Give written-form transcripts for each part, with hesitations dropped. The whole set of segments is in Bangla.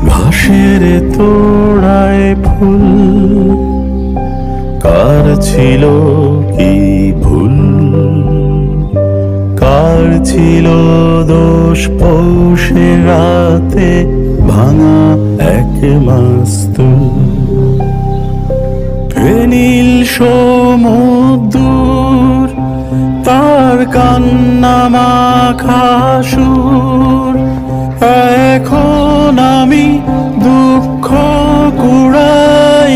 ঘাসের তোড়ায় ফুল, কার ছিল কি ভুল, কার ছিল দোষ পৌষের রাতে ভাঙা এক মাস্তুল। নীল সমুদ্র তার কান্না মাখা সুর, এখন আমি দুঃখ কুড়াই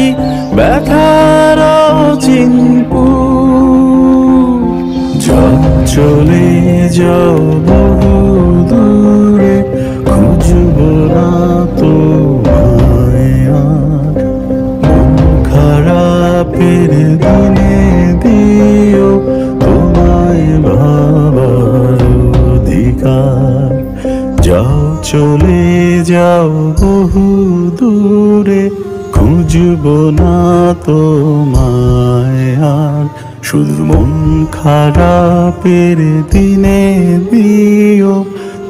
ব্যথার চিনপুর। চলে যাও বহু দূরে, খুঁজব না তোমায় আর। মন খারাপের দিনে দিও তোমায় ভাবার অধিকার। যাও চলে যাও বহু দূরে, খুঁজব না তোমায় আর। শুধু মন খারাপের দিনে দিও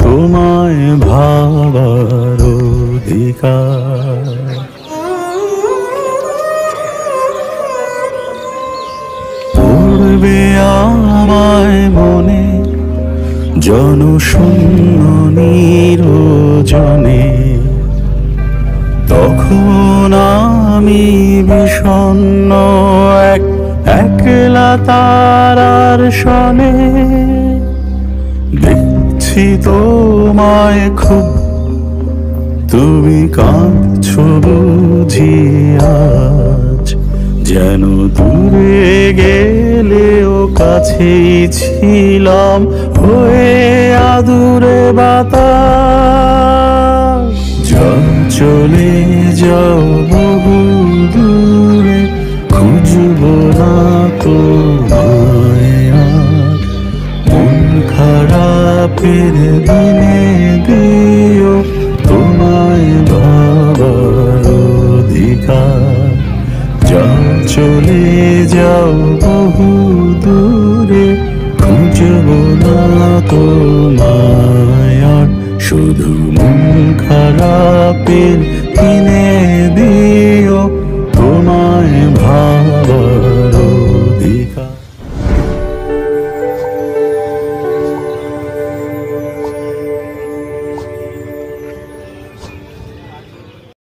তোমায় ভাবার অধিকার। পড়বে আমায় মনে জনশূন্য নিরজনে, তখন আমি বিষণ্ণ একলা তারার সনে। দেখছি তোমায় খুব, তুমি কাঁদছো বুঝি আজ। যেন দূরে গেলেও কাছেই ছিলাম হয়ে আদুরে বাতাস। চলে যাও বহু দূরে, খুঁজব না তোমায় আর। মন খারাপের দিনে দিও তোমায় ভাবার অধিকার। চলে যাও বহু